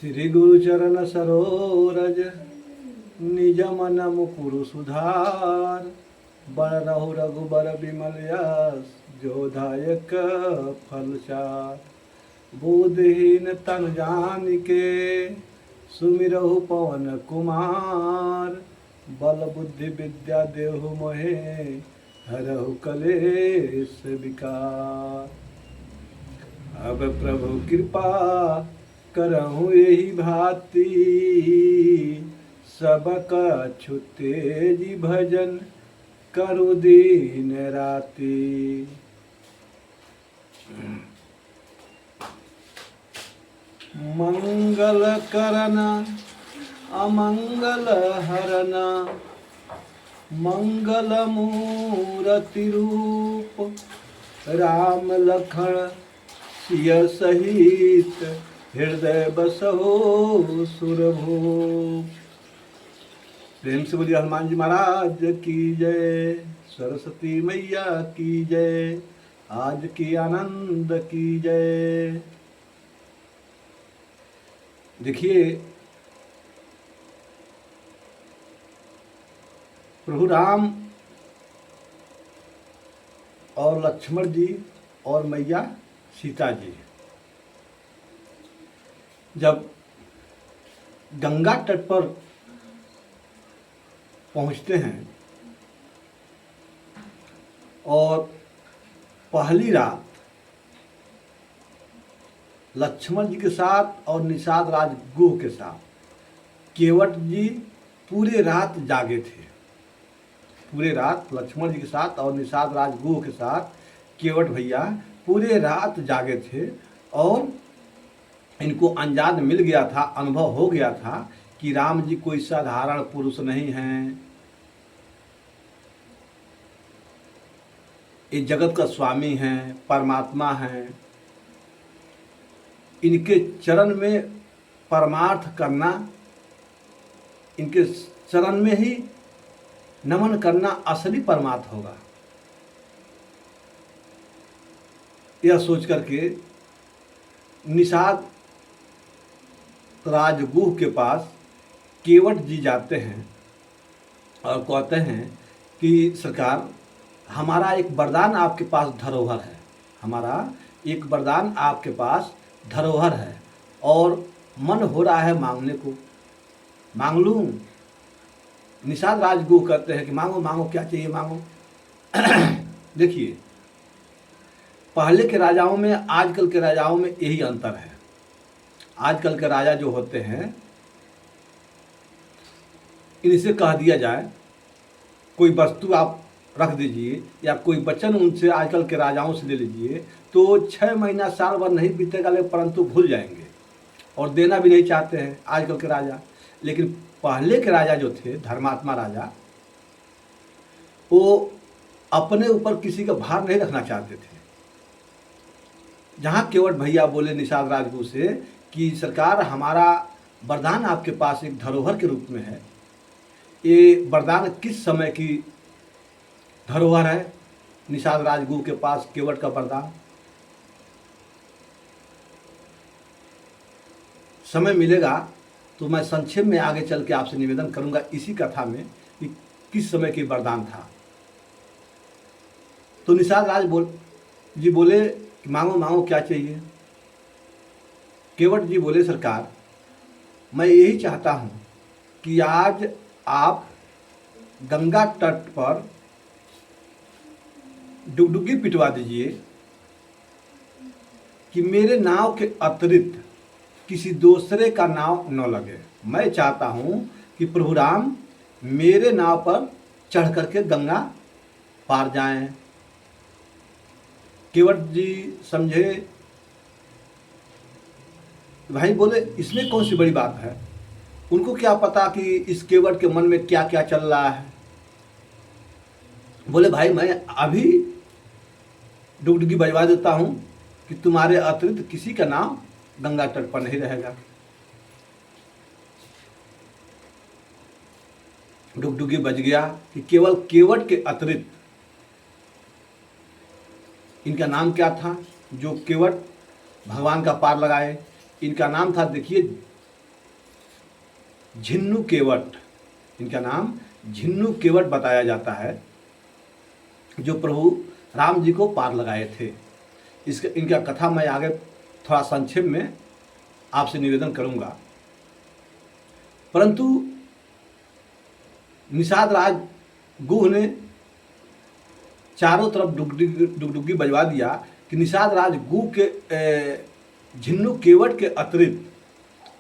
श्री गुरु चरण सरोरज निज मन मुकुरु सुधार। बड़ रहु रघुबर बिमल यस जो दायक फल चार। बुद्धिहीन तन जानिके सुमिरहु पवन कुमार। बल बुद्धि विद्या देहु मोहे हरहु कलेश विकार। अब प्रभु कृपा करहु यही भांति सबक अछु तेजी भजन करु दीन राति। मंगल करना अमंगल हरना मंगल मूर्ति रूप। राम लखन सिय सहित हृदय बसहो सुरभूप। प्रेम से बोलिए हनुमान जी महाराज की जय, सरस्वती मैया की जय, आज की आनंद की जय। देखिए, प्रभु राम और लक्ष्मण जी और मैया सीता जी जब गंगा तट पर पहुंचते हैं और पहली रात लक्ष्मण जी के साथ और निषाद राज गुह के साथ केवट जी पूरे रात जागे थे। पूरे रात लक्ष्मण जी के साथ और निषाद राज गुह के साथ केवट भैया पूरे रात जागे थे और इनको अंजाद मिल गया था, अनुभव हो गया था कि राम जी कोई साधारण पुरुष नहीं हैं। ये जगत का स्वामी हैं, परमात्मा हैं। इनके चरण में परमार्थ करना, इनके चरण में ही नमन करना असली परमार्थ होगा। यह सोच करके निषाद राजगुह के पास केवट जी जाते हैं और कहते हैं कि सरकार, हमारा एक वरदान आपके पास धरोहर है। हमारा एक वरदान आपके पास धरोहर है और मन हो रहा है मांगने को, मांग लूं। निषाद राजगुह कहते हैं कि मांगो मांगो, क्या चाहिए मांगो। देखिए, पहले के राजाओं में आजकल के राजाओं में यही अंतर है। आजकल के राजा जो होते हैं, इनसे कह दिया जाए कोई वस्तु आप रख दीजिए या कोई वचन उनसे आजकल के राजाओं से ले लीजिए तो 6 महीना साल भर नहीं बीतेगा, लेकिन परंतु भूल जाएंगे और देना भी नहीं चाहते हैं आजकल के राजा। लेकिन पहले के राजा जो थे, धर्मात्मा राजा, वो अपने ऊपर किसी का भार नहीं रखना चाहते थे। जहाँ केवट भैया बोले निषाद राजगुह से कि सरकार, हमारा वरदान आपके पास एक धरोहर के रूप में है। ये वरदान किस समय की धरोहर है? निषाद राजगुह के पास केवट का वरदान। समय मिलेगा तो मैं संक्षेप में आगे चल के आपसे निवेदन करूंगा इसी कथा में कि किस समय की वरदान था। तो निषाद राज जी बोले कि मांगो मांगो, क्या चाहिए। केवट जी बोले, सरकार, मैं यही चाहता हूं कि आज आप गंगा तट पर डुगडुगी पिटवा दीजिए कि मेरे नाव के अतिरिक्त किसी दूसरे का नाव न लगे। मैं चाहता हूं कि प्रभु राम मेरे नाव पर चढ़ करके गंगा पार जाएं। केवट जी समझे, भाई बोले, इसमें कौन सी बड़ी बात है। उनको क्या पता कि इस केवट के मन में क्या क्या चल रहा है। बोले, भाई मैं अभी डुगडुगी बजवा देता हूं कि तुम्हारे अतिरिक्त किसी का नाम गंगा तट पर नहीं रहेगा। डुगडुगी बज गया कि केवल केवट के अतिरिक्त इनका नाम क्या था जो केवट भगवान का पार लगाए। इनका नाम था, देखिए, झिन्नू केवट, इनका नाम झिन्नू केवट बताया जाता है, जो प्रभु राम जी को पार लगाए थे। इसका इनका कथा मैं आगे थोड़ा संक्षेप में आपसे निवेदन करूंगा। परंतु निषाद राज गुह ने चारों तरफ डुगडुगी बजवा दिया कि निषाद राज गुह के झिन्नू केवट के अतिरिक्त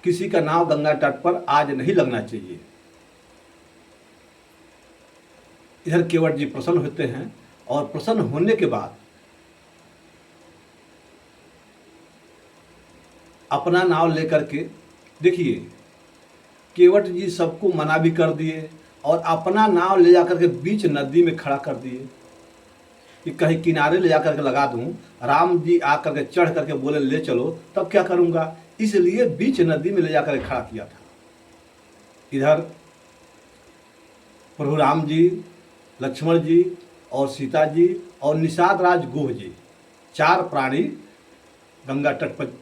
किसी का नाव गंगा तट पर आज नहीं लगना चाहिए। इधर केवट जी प्रसन्न होते हैं और प्रसन्न होने के बाद अपना नाव लेकर के, देखिए केवट जी सबको मना भी कर दिए और अपना नाव ले जाकर के बीच नदी में खड़ा कर दिए कि कहीं किनारे ले जाकर के लगा दूं। राम जी आकर के चढ़ करके बोले ले चलो, तब क्या करूंगा, इसलिए बीच नदी में ले जाकर खड़ा किया था। इधर प्रभु राम जी, लक्ष्मण जी और सीता जी और निषाद राज गुह जी, चार प्राणी गंगा तट पर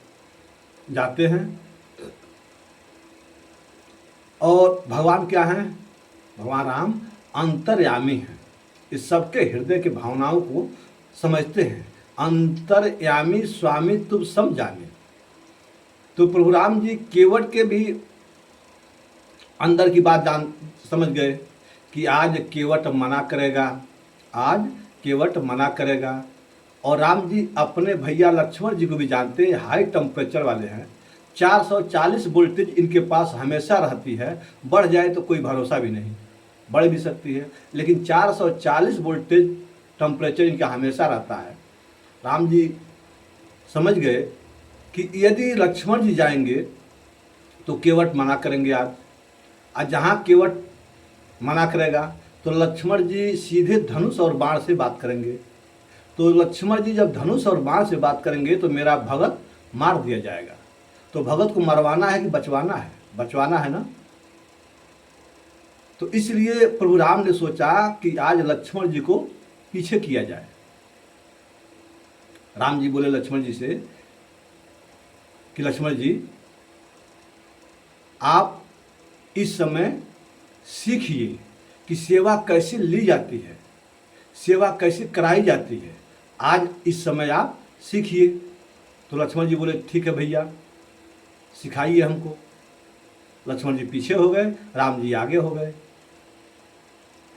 जाते हैं। और भगवान क्या हैं, भगवान राम अंतर्यामी हैं, इस सबके हृदय की भावनाओं को समझते हैं। अंतर्यामी स्वामी तुम सब जाने। तो प्रभु राम जी केवट के भी अंदर की बात समझ गए कि आज केवट मना करेगा, आज केवट मना करेगा। और राम जी अपने भैया लक्ष्मण जी को भी जानते हैं, हाई टेम्परेचर वाले हैं। 440 वोल्टेज इनके पास हमेशा रहती है, बढ़ जाए तो कोई भरोसा भी नहीं, बढ़ भी सकती है, लेकिन 440 वोल्टेज टेम्परेचर इनका हमेशा रहता है। राम जी समझ गए कि यदि लक्ष्मण जी जाएंगे तो केवट मना करेंगे आज जहाँ केवट मना करेगा तो लक्ष्मण जी सीधे धनुष और बाण से बात करेंगे। तो लक्ष्मण जी जब धनुष और बाण से बात करेंगे तो मेरा भगत मार दिया जाएगा। तो भगत को मरवाना है कि बचवाना है, बचवाना है ना। तो इसलिए प्रभु राम ने सोचा कि आज लक्ष्मण जी को पीछे किया जाए। राम जी बोले लक्ष्मण जी से कि लक्ष्मण जी आप इस समय सीखिए कि सेवा कैसे ली जाती है, सेवा कैसे कराई जाती है, आज इस समय आप सीखिए। तो लक्ष्मण जी बोले ठीक है भैया, सिखाइए हमको। लक्ष्मण जी पीछे हो गए, राम जी आगे हो गए।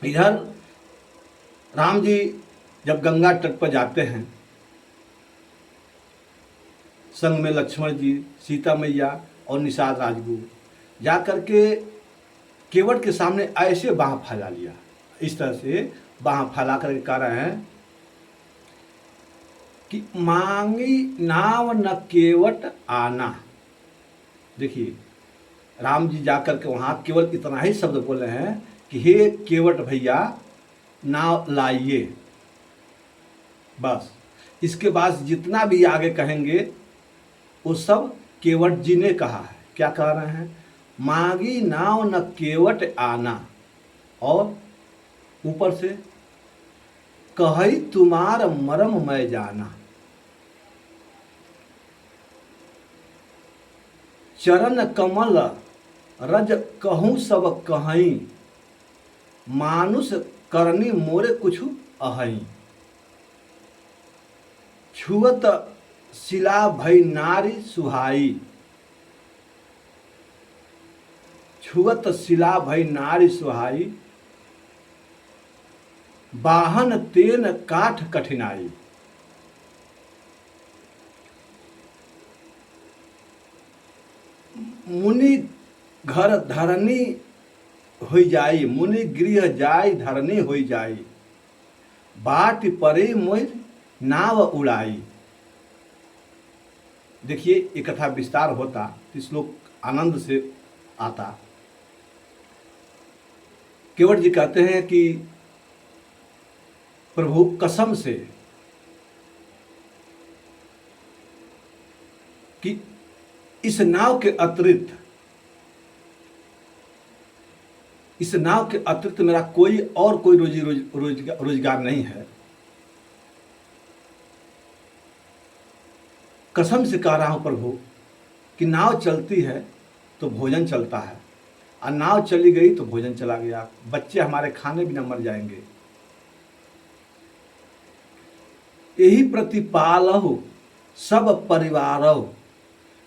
इधर राम जी जब गंगा तट पर जाते हैं, संग में लक्ष्मण जी, सीता मैया और निषाद राजगुरु, जाकर के केवट के सामने ऐसे बाह फैला लिया, इस तरह से बाह फैला कर कह रहे हैं कि मांगी नाव न केवट आना। देखिए राम जी जाकर के वहां केवल इतना ही शब्द बोले हैं कि हे केवट भैया नाव लाइए, बस। इसके बाद जितना भी आगे कहेंगे वो सब केवट जी ने कहा है। क्या कह रहे हैं, मांगी नाव न केवट आना, और ऊपर से कही तुम्हार मरम मैं जाना। चरण कमल रज कहूँ सब कहीं, मानुष करनी मोरे कुछ अहई। छुअत शिला भई नारी सुहाई, छुअत शिला भई नारी सुहाई। बाहन तेन काठ कठिनाई। मुनि घर धरनी हो जाई, मुनि गृह जाय धरनी हो जाई। बाट परे मोर नाव उड़ाई। देखिए ये कथा विस्तार होता, इस श्लोक आनंद से आता। केवट जी कहते हैं कि प्रभु कसम से कि इस नाव के अतिरिक्त, इस नाव के अतिरिक्त मेरा कोई और कोई रोजगार नहीं है। कसम से कह रहा हूं प्रभु कि नाव चलती है तो भोजन चलता है, और नाव चली गई तो भोजन चला गया, बच्चे हमारे खाने बिना मर जाएंगे। यही प्रतिपालहु सब परिवारो,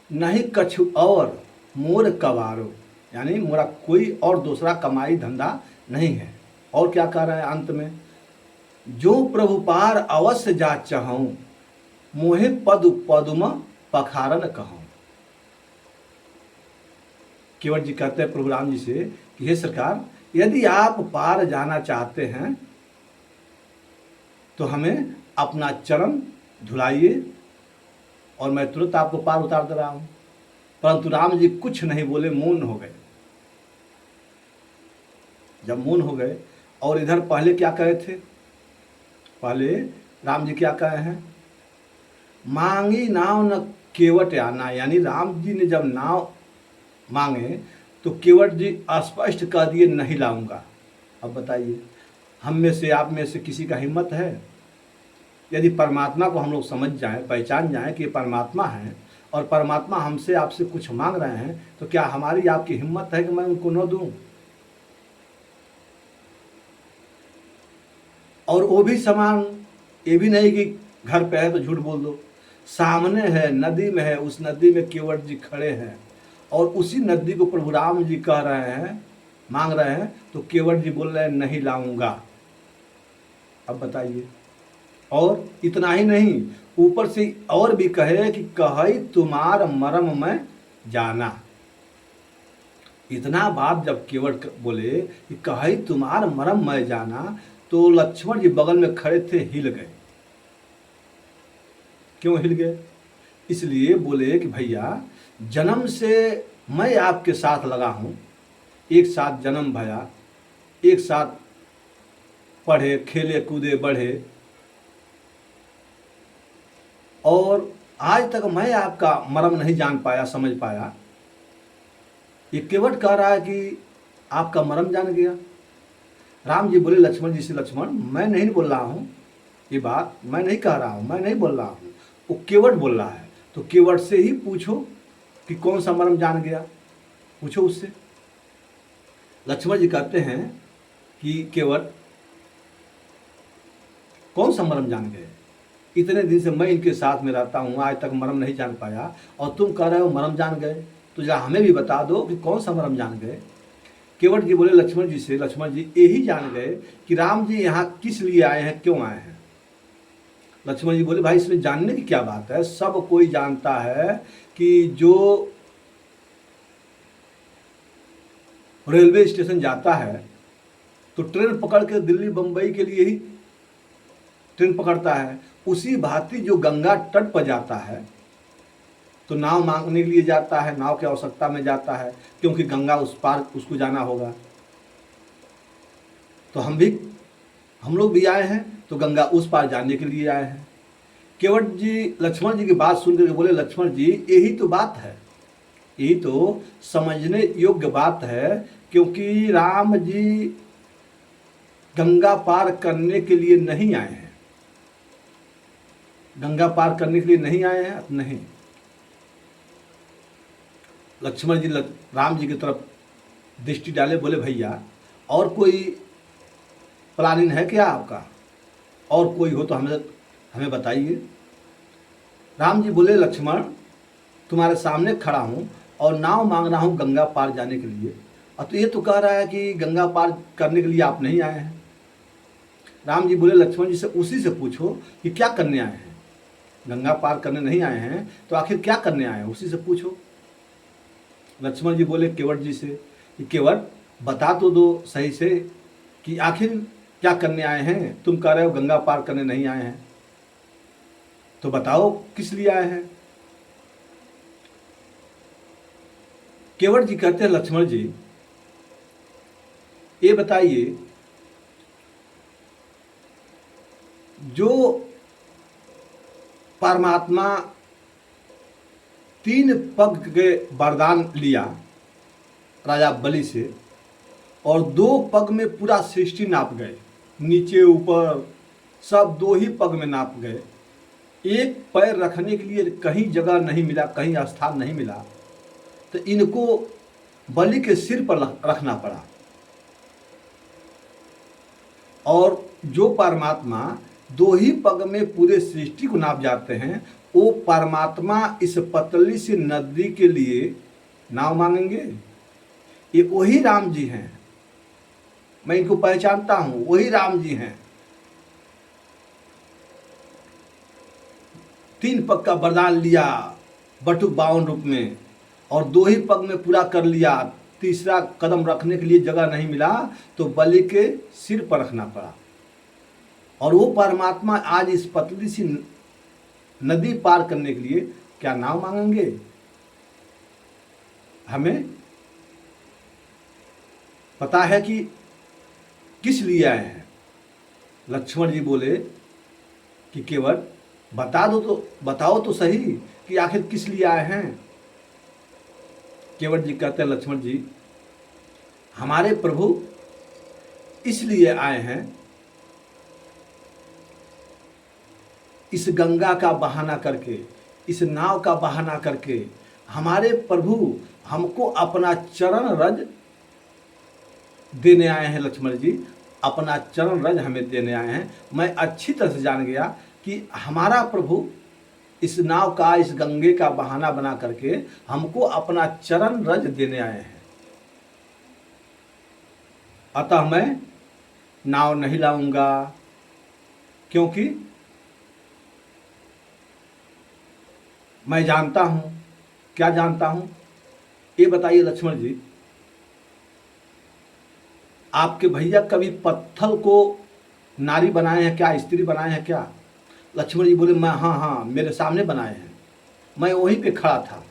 नहीं कछु और मोर कवारो, यानी मोरा कोई और दूसरा कमाई धंधा नहीं है। और क्या कह रहा है अंत में, जो प्रभु पार अवश्य जा चाहूं, मोहे पद पदुम पखारन कहूं। केवट जी कहते हैं प्रभु राम जी से कि हे सरकार, यदि आप पार जाना चाहते हैं तो हमें अपना चरण धुलाइए और मैं तुरंत आपको पार उतार दे रहा हूं। परंतु राम जी कुछ नहीं बोले, मौन हो गए। जब मौन हो गए, और इधर पहले क्या कहे थे, पहले राम जी क्या कहे हैं, मांगी नाव न केवट आना, यानी राम जी ने जब नाव मांगे तो केवट जी स्पष्ट कह दिए नहीं लाऊंगा। अब बताइए, हम में से आप में से किसी का हिम्मत है? यदि परमात्मा को हम लोग समझ जाएं, पहचान जाएं कि ये परमात्मा है और परमात्मा हमसे आपसे कुछ मांग रहे हैं, तो क्या हमारी आपकी हिम्मत है कि मैं उनको न दूं? और वो भी समान, ये भी नहीं कि घर पे है तो झूठ बोल दो, सामने है, नदी में है, उस नदी में केवट जी खड़े हैं और उसी नदी को प्रभु राम जी कह रहे हैं, मांग रहे हैं, तो केवट जी बोल रहे हैं नहीं लाऊंगा। अब बताइए, और इतना ही नहीं, ऊपर से और भी कहे कि कही तुम्हार मरम में जाना। इतना बात जब केवट बोले कि कही तुम्हार मरम में जाना, तो लक्ष्मण जी बगल में खड़े थे, हिल गए। क्यों हिल गए? इसलिए बोले कि भैया, जन्म से मैं आपके साथ लगा हूं, एक साथ जन्म भया, एक साथ पढ़े, खेले, कूदे, बढ़े, और आज तक मैं आपका मरम नहीं जान पाया, समझ पाया। ये केवट कह रहा है कि आपका मरम जान गया। राम जी बोले लक्ष्मण जी से, लक्ष्मण, मैं नहीं बोल रहा हूं, ये बात मैं नहीं कह रहा हूं, मैं नहीं बोल रहा हूं, वो केवट बोल रहा है। तो केवट से ही पूछो कि कौन सा मरम जान गया, पूछो उससे। लक्ष्मण जी कहते हैं कि केवट, कौन सा मरम जान गए? इतने दिन से मैं इनके साथ में रहता हूं, आज तक मरम नहीं जान पाया, और तुम कह रहे हो मरम जान गए, तो जरा हमें भी बता दो कि कौन सा मरम जान गए। केवट जी बोले लक्ष्मण जी से, लक्ष्मण जी यही जान गए कि राम जी यहाँ किस लिए आए हैं, क्यों आए हैं। लक्ष्मण जी बोले भाई, इसमें जानने की क्या बात है, सब कोई जानता है कि जो रेलवे स्टेशन जाता है तो ट्रेन पकड़ के दिल्ली बम्बई के लिए ही ट्रेन पकड़ता है, उसी भांति जो गंगा तट पर जाता है तो नाव मांगने के लिए जाता है, नाव की आवश्यकता में जाता है, क्योंकि गंगा उस पार उसको जाना होगा। तो हम लोग भी आए हैं तो गंगा उस पार जाने के लिए आए हैं। केवट जी लक्ष्मण जी की बात सुनकर के बोले लक्ष्मण जी, यही तो बात है, यही तो समझने योग्य बात है, क्योंकि राम जी गंगा पार करने के लिए नहीं आए हैं, गंगा पार करने के लिए नहीं आए हैं, नहीं। लक्ष्मण जी राम जी की तरफ दृष्टि डाले, बोले भैया, और कोई प्लानिंग है क्या आपका, और कोई हो तो हमें बताइए। राम जी बोले लक्ष्मण, तुम्हारे सामने खड़ा हूं और नाव मांग रहा हूं गंगा पार जाने के लिए, और तो ये तो कह रहा है कि गंगा पार करने के लिए आप नहीं आए हैं। राम जी बोले लक्ष्मण जी से, उसी से पूछो कि क्या करने आए हैं, गंगा पार करने नहीं आए हैं तो आखिर क्या करने आए हैं, उसी से पूछो। लक्ष्मण जी बोले केवट जी से कि केवट, बता तो दो सही से कि आखिर क्या करने आए हैं, तुम कह रहे हो गंगा पार करने नहीं आए हैं, तो बताओ किस लिए आए हैं। केवट जी कहते हैं लक्ष्मण जी, ये बताइए, जो परमात्मा 3 पग के वरदान लिया राजा बलि से, और 2 पग में पूरा सृष्टि नाप गए, नीचे ऊपर सब 2 ही पग में नाप गए, एक पैर रखने के लिए कहीं जगह नहीं मिला, कहीं स्थान नहीं मिला, तो इनको बलि के सिर पर रखना पड़ा। और जो परमात्मा 2 ही पग में पूरे सृष्टि को नाप जाते हैं, वो परमात्मा इस पतली सी नदी के लिए नाव मांगेंगे? ये वही राम जी हैं, मैं इनको पहचानता हूं, वही राम जी हैं। 3 पग का वरदान लिया बटुक 52 रूप में, और 2 ही पग में पूरा कर लिया। तीसरा कदम रखने के लिए जगह नहीं मिला तो बलि के सिर पर रखना पड़ा। और वो परमात्मा आज इस पतली सी नदी पार करने के लिए क्या नाव मांगेंगे? हमें पता है कि किस लिए आए हैं। लक्ष्मण जी बोले कि केवट बताओ तो सही कि आखिर किस लिए आए हैं। केवट जी कहते हैं, लक्ष्मण जी, हमारे प्रभु इसलिए आए हैं, इस गंगा का बहाना करके, इस नाव का बहाना करके हमारे प्रभु हमको अपना चरण रज देने आए हैं। लक्ष्मण जी, अपना चरण रज हमें देने आए हैं। मैं अच्छी तरह से जान गया कि हमारा प्रभु इस नाव का, इस गंगे का बहाना बना करके हमको अपना चरण रज देने आए हैं। अतः मैं नाव नहीं लाऊंगा, क्योंकि मैं जानता हूं। क्या जानता हूं? ये बताइए लक्ष्मण जी, आपके भैया कभी पत्थर को नारी बनाए हैं क्या, स्त्री बनाए हैं क्या? लक्ष्मण जी बोले, मैं हाँ, मेरे सामने बनाए हैं, मैं वहीं पे खड़ा था।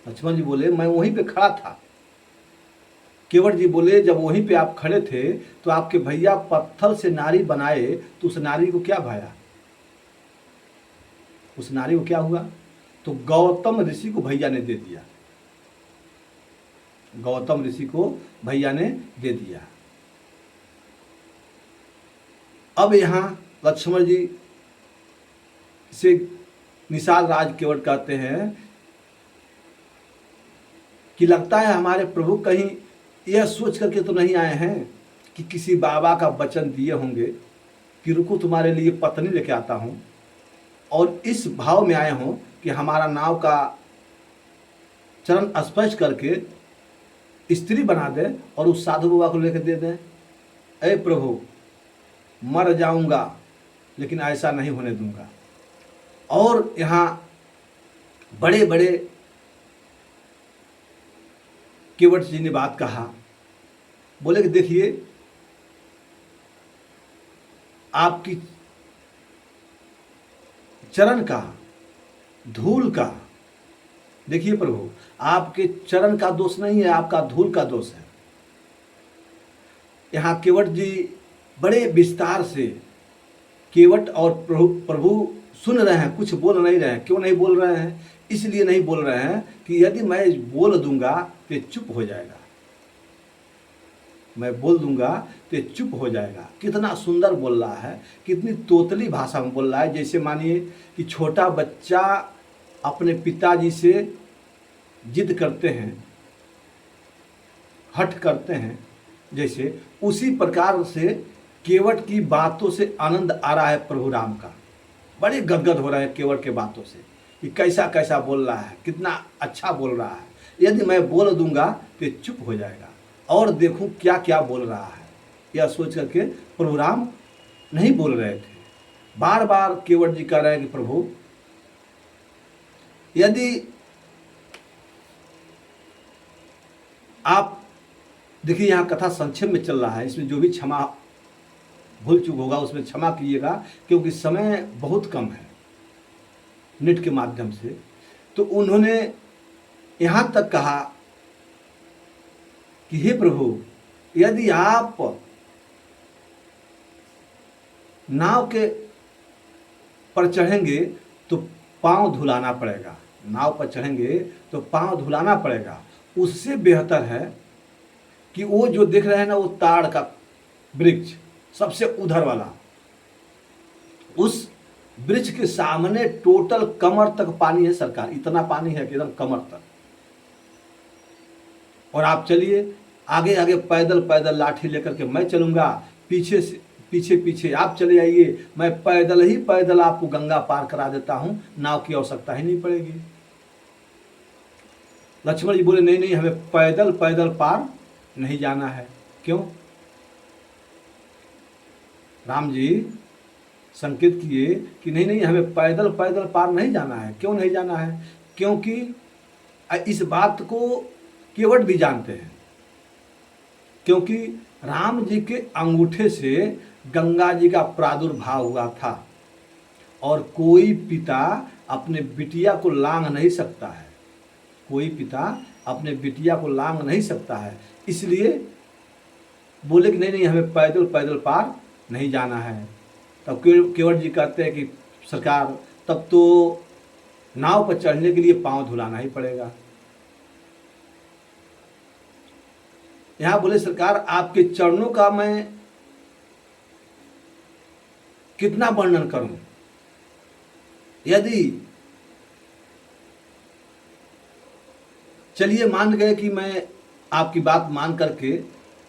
लक्ष्मण जी बोले, मैं वहीं पे खड़ा था। केवट जी बोले, जब वहीं पे आप खड़े थे तो आपके भैया पत्थर से नारी बनाए तो उस नारी को क्या भाया? उस नारी को क्या हुआ? तो गौतम ऋषि को भैया ने दे दिया। गौतम ऋषि को भैया ने दे दिया। अब यहां लक्ष्मण जी से निषाद राज केवट कहते हैं कि लगता है हमारे प्रभु कहीं यह सोच करके तो नहीं आए हैं कि किसी बाबा का वचन दिए होंगे कि रुको तुम्हारे लिए पत्नी लेके आता हूं, और इस भाव में आए हों कि हमारा नाव का चरण स्पर्श करके स्त्री बना दे और उस साधु बाबा को लेकर दे दें। अरे प्रभु, मर जाऊंगा लेकिन ऐसा नहीं होने दूंगा। और यहाँ बड़े बड़े केवट जी ने बात कहा, बोले कि देखिए, आपकी चरण का, धूल का, देखिए प्रभु, आपके चरण का दोष नहीं है, आपका धूल का दोष है। यहाँ केवट जी बड़े विस्तार से केवट और प्रभु सुन रहे हैं, कुछ बोल नहीं रहे हैं। क्यों नहीं बोल रहे हैं? इसलिए नहीं बोल रहे हैं कि यदि मैं बोल दूंगा तो चुप हो जाएगा, मैं बोल दूंगा तो चुप हो जाएगा। कितना सुंदर बोल रहा है, कितनी तोतली भाषा में बोल रहा है। जैसे मानिए कि छोटा बच्चा अपने पिताजी से जिद करते हैं, हठ करते हैं, जैसे उसी प्रकार से केवट की बातों से आनंद आ रहा है प्रभु राम का। बड़े गदगद हो रहे हैं केवट के बातों से कि कैसा कैसा बोल रहा है, कितना अच्छा बोल रहा है। यदि मैं बोल दूंगा तो चुप हो जाएगा और देखूं क्या क्या बोल रहा है। यह सोच करके प्रभु राम नहीं बोल रहे थे। बार बार केवट जी कह रहे हैं कि प्रभु, यदि आप देखिए, यहाँ कथा संक्षेप में चल रहा है, इसमें जो भी क्षमा भूल चूक होगा उसमें क्षमा कीजिएगा, क्योंकि समय बहुत कम है नेट के माध्यम से। तो उन्होंने यहाँ तक कहा कि हे प्रभु, यदि आप नाव के पर चढ़ेंगे तो पांव धुलाना पड़ेगा, नाव पर चढ़ेंगे तो पांव धुलाना पड़ेगा। उससे बेहतर है कि वो जो देख रहे हैं ना, वो ताड़ का वृक्ष सबसे उधर वाला, उस वृक्ष के सामने टोटल कमर तक पानी है सरकार, इतना पानी है कि एकदम कमर तक। और आप चलिए, आगे आगे पैदल पैदल लाठी लेकर के मैं चलूँगा, पीछे से पीछे पीछे आप चले आइए, मैं पैदल ही पैदल आपको गंगा पार करा देता हूँ, नाव की आवश्यकता ही नहीं पड़ेगी। लक्ष्मण जी बोले नहीं नहीं, हमें पैदल पैदल पार नहीं जाना है। क्यों? राम जी संकेत किए कि नहीं नहीं, हमें पैदल पैदल पार नहीं जाना है। क्यों नहीं जाना है? क्योंकि इस बात को केवट भी जानते हैं, क्योंकि राम जी के अंगूठे से गंगा जी का प्रादुर्भाव हुआ था और कोई पिता अपने बिटिया को लांघ नहीं सकता है, कोई पिता अपने बिटिया को लांघ नहीं सकता है। इसलिए बोले कि नहीं नहीं, हमें पैदल पैदल पार नहीं जाना है। तब केवट जी कहते हैं कि सरकार, तब तो नाव पर चढ़ने के लिए पांव धुलाना ही पड़ेगा। यहां बोले सरकार, आपके चरणों का मैं कितना वर्णन करूं? यदि चलिए मान गए कि मैं आपकी बात मान करके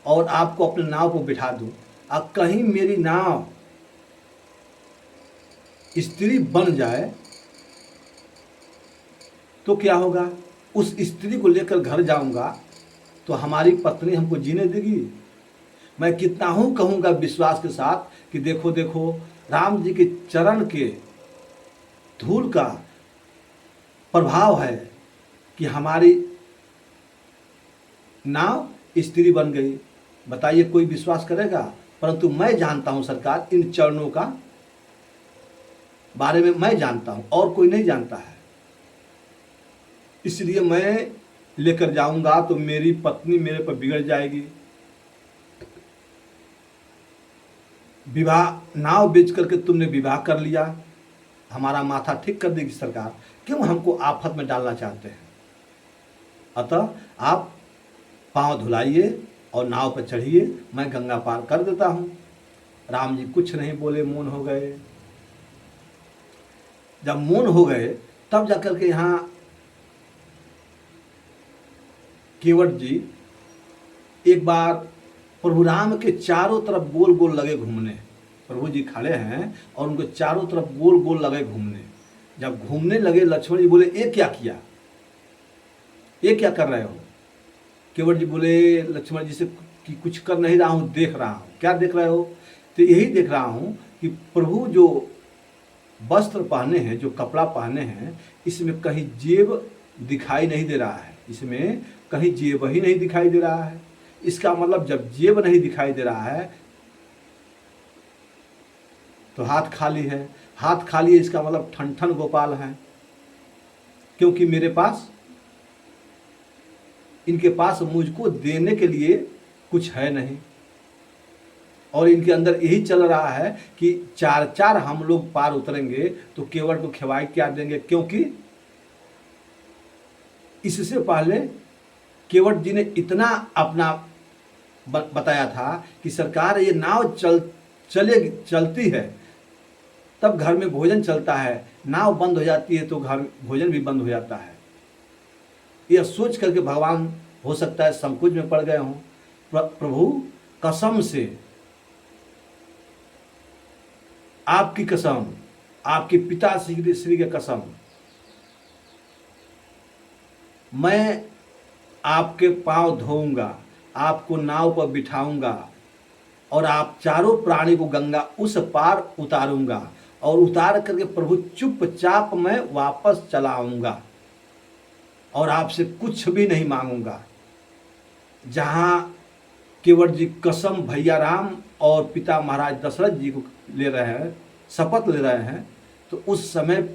और आपको अपने नाव को बिठा दूं, अब कहीं मेरी नाव स्त्री बन जाए तो क्या होगा? उस स्त्री को लेकर घर जाऊंगा तो हमारी पत्नी हमको जीने देगी? मैं कितना हूं कहूंगा विश्वास के साथ कि देखो देखो, राम जी के चरण के धूल का प्रभाव है कि हमारी नाव स्त्री बन गई। बताइए कोई विश्वास करेगा? परंतु मैं जानता हूं सरकार, इन चरणों का बारे में मैं जानता हूं और कोई नहीं जानता है। इसलिए मैं लेकर जाऊंगा तो मेरी पत्नी मेरे पर बिगड़ जाएगी। विवाह, नाव बेच करके तुमने विवाह कर लिया, हमारा माथा ठीक कर देगी सरकार। क्यों हमको आफत में डालना चाहते हैं? अतः आप पांव धुलाइए और नाव पर चढ़िए, मैं गंगा पार कर देता हूं। राम जी कुछ नहीं बोले, मौन हो गए। जब मौन हो गए तब जाकर के यहां केवट जी एक बार प्रभु राम के चारों तरफ गोल गोल लगे घूमने। प्रभु जी खड़े हैं और उनको चारों तरफ गोल गोल लगे घूमने। जब घूमने लगे, लक्ष्मण जी बोले ये क्या किया, ये क्या कर रहे हो? केवट जी बोले लक्ष्मण जी से कि कुछ कर नहीं रहा हूं, देख रहा हूं। क्या देख रहे हो? तो यही देख रहा हूं कि प्रभु जो वस्त्र पहने हैं, जो कपड़ा पहने हैं, इसमें कहीं जेब दिखाई नहीं दे रहा है, इसमें कहीं जेब ही नहीं दिखाई दे रहा है। इसका मतलब जब जेब नहीं दिखाई दे रहा है तो हाथ खाली है। हाथ खाली है इसका मतलब ठन ठन गोपाल है, क्योंकि मेरे पास, इनके पास मुझको देने के लिए कुछ है नहीं। और इनके अंदर यही चल रहा है कि चार चार हम लोग पार उतरेंगे तो केवट को खिवाई क्या देंगे, क्योंकि इससे पहले केवट जी ने इतना अपना बताया था कि सरकार ये नाव चलती है तब घर में भोजन चलता है, नाव बंद हो जाती है तो घर भोजन भी बंद हो जाता है। यह सोच करके भगवान हो सकता है संकोच में पड़ गए हों। प्रभु कसम से, आपकी कसम, आपके पिता श्री के कसम, मैं आपके पांव धोऊंगा, आपको नाव पर बिठाऊंगा और आप चारों प्राणी को गंगा उस पार उतारूंगा और उतार करके प्रभु चुपचाप मैं वापस चला आऊंगा और आपसे कुछ भी नहीं मांगूंगा। जहां केवट जी कसम भैया राम और पिता महाराज दशरथ जी को ले रहे हैं, शपथ ले रहे हैं, तो उस समय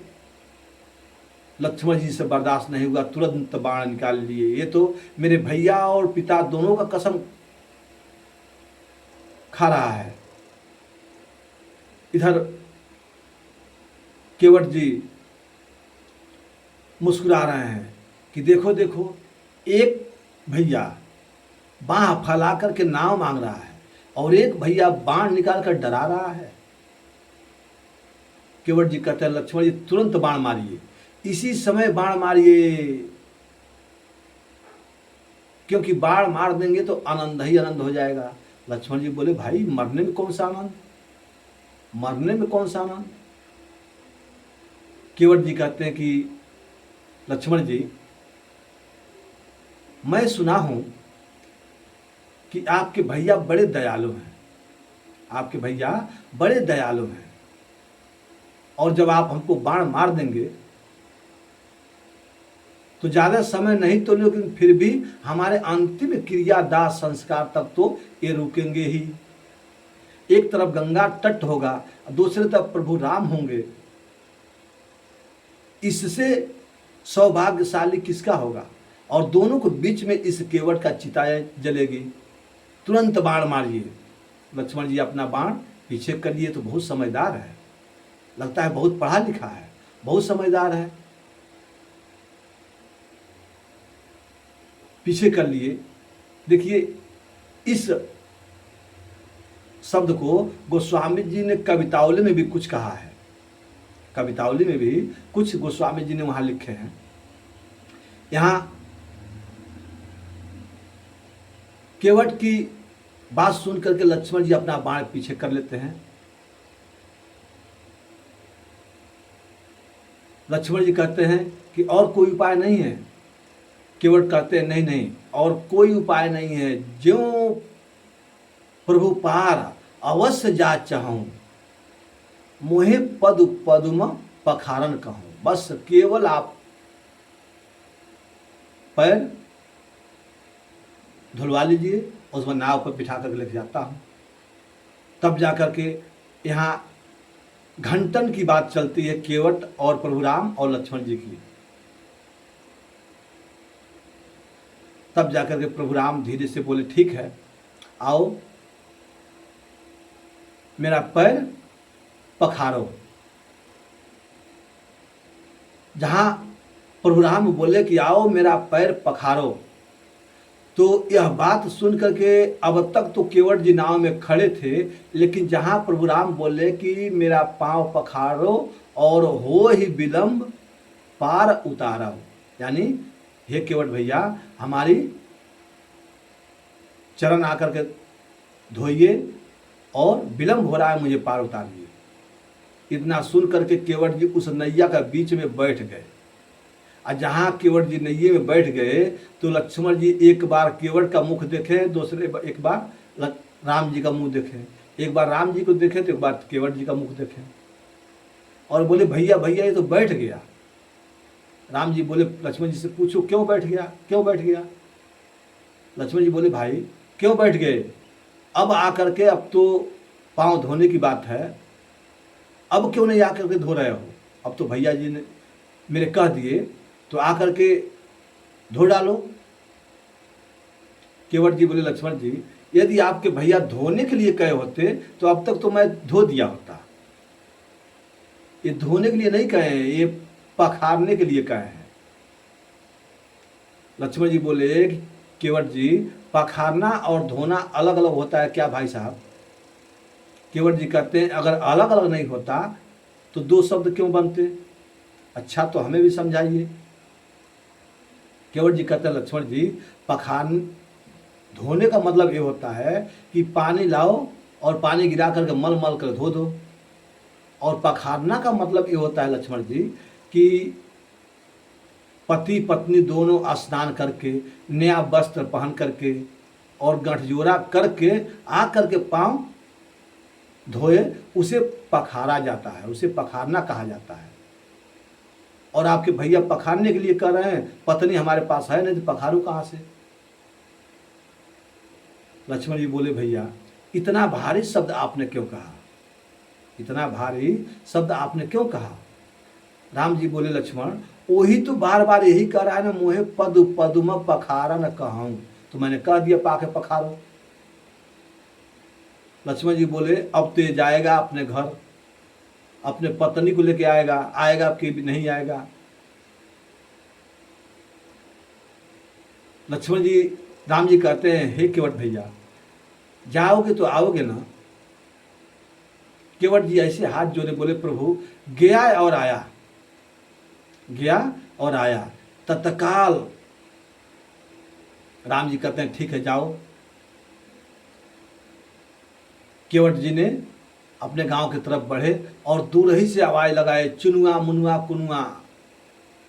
लक्ष्मण जी से बर्दाश्त नहीं हुआ, तुरंत बाण निकाल लिए। ये तो मेरे भैया और पिता दोनों का कसम खा रहा है। इधर केवट जी मुस्कुरा रहे हैं कि देखो देखो, एक भैया बाह फैला करके नाव मांग रहा है और एक भैया बाण निकाल कर डरा रहा है। केवट जी कहते हैं लक्ष्मण जी तुरंत बाण मारिए, इसी समय बाण मारिए। क्योंकि बाण मार देंगे तो आनंद ही आनंद हो जाएगा। लक्ष्मण जी बोले भाई मरने में कौन सा आनंद, मरने में कौन सा आनंद। केवट जी कहते हैं कि लक्ष्मण जी मैं सुना हूं कि आपके भैया बड़े दयालु हैं, आपके भैया बड़े दयालु हैं, और जब आप हमको बाण मार देंगे तो ज़्यादा समय नहीं तो लेकिन फिर भी हमारे अंतिम क्रिया दाह संस्कार तक तो ये रुकेंगे ही। एक तरफ गंगा तट होगा, दूसरी तरफ प्रभु राम होंगे, इससे सौभाग्यशाली किसका होगा। और दोनों को बीच में इस केवट का चिता जलेगी। तुरंत बाण मारिए। लक्ष्मण जी अपना बाण पीछे कर लिए, तो बहुत समझदार है, लगता है बहुत पढ़ा लिखा है, बहुत समझदार है। पीछे कर लिए। देखिए इस शब्द को गोस्वामी जी ने कवितावली में भी कुछ कहा है, कवितावली में भी कुछ गोस्वामी जी ने वहां लिखे हैं। यहां केवट की बात सुन करके लक्ष्मण जी अपना बाण पीछे कर लेते हैं। लक्ष्मण जी कहते हैं कि और कोई उपाय नहीं है। केवट कहते हैं नहीं नहीं, और कोई उपाय नहीं है, ज्यों प्रभु पार अवश्य जा चाहूं, मोहे पद पदुम पखारन कहूं। बस केवल आप पैर धुलवा लीजिए, उसमें नाव पर बिठा कर लेके जाता हूं। तब जाकर के यहाँ घंटन की बात चलती है, केवट और प्रभु राम और लक्ष्मण जी की। तब जाकर के प्रभु राम धीरे से बोले ठीक है, आओ मेरा पैर पखारो। जहां प्रभु राम बोले कि आओ मेरा पैर पखारो, तो यह बात सुन करके अब तक तो केवट जी नाव में खड़े थे, लेकिन जहां प्रभु राम बोले कि मेरा पांव पखारो और हो ही विलंब पार उतारो, यानी हे केवट भैया हमारी चरण आकर के धोइए और विलंब हो रहा है, मुझे पार उतारिए। इतना सुन करके केवट जी उस नैया का बीच में बैठ गए। और जहाँ केवट जी नैये में बैठ गए तो लक्ष्मण जी एक बार केवट का मुख देखे, दूसरे एक बार राम जी का मुंह देखे, एक बार राम जी को देखे तो एक बार केवट जी का मुख देखे, और बोले भैया भैया ये तो बैठ गया। राम जी बोले लक्ष्मण जी से पूछो क्यों बैठ गया, क्यों बैठ गया। लक्ष्मण जी बोले भाई क्यों बैठ गए, अब आकर के अब तो पाँव धोने की बात है, अब क्यों नहीं आकर के धो रहे हो। अब तो भैया जी ने मेरे कह दिए तो आकर के धो डालो। केवट जी बोले लक्ष्मण जी यदि आपके भैया धोने के लिए कहे होते तो अब तक तो मैं धो दिया होता। ये धोने के लिए नहीं कहे हैं, ये पखारने के लिए कहे हैं। लक्ष्मण जी बोले केवट जी पखारना और धोना अलग अलग होता है क्या भाई साहब। केवट जी कहते हैं अगर अलग अलग नहीं होता तो दो शब्द क्यों बनते, अच्छा तो हमें भी समझाइए। केवट जी कहते हैं लक्ष्मण जी पखार धोने का मतलब ये होता है कि पानी लाओ और पानी गिरा करके मल मल कर धो दो, और पखारना का मतलब ये होता है लक्ष्मण जी कि पति पत्नी दोनों स्नान करके नया वस्त्र पहन करके और गठजोड़ा करके आ करके पांव धोए, उसे पखारा जाता है, उसे पखारना कहा जाता है। और आपके भैया पखारने के लिए कह रहे हैं, पत्नी हमारे पास है नहीं तो पखारू कहाँ से। लक्ष्मण जी बोले भैया इतना भारी शब्द आपने क्यों कहा, इतना भारी शब्द आपने क्यों कहा। राम जी बोले लक्ष्मण वही तो बार बार यही कह रहा है ना, मोहे पद पदुम पखारा न कहूं, तो मैंने कह दिया पाके पखारो। लक्ष्मण जी बोले अब तो ये जाएगा अपने घर, अपने पत्नी को लेके आएगा, आएगा कि नहीं आएगा। लक्ष्मण जी राम जी कहते हैं हे केवट भैया जाओगे तो आओगे ना। केवट जी ऐसे हाथ जोड़े बोले प्रभु गया और आया, गया और आया, तत्काल राम जी कहते हैं ठीक है जाओ। केवट जी ने अपने गांव की तरफ बढ़े और दूर ही से आवाज़ लगाए, चुनुआ मुनुआ कुनुआ,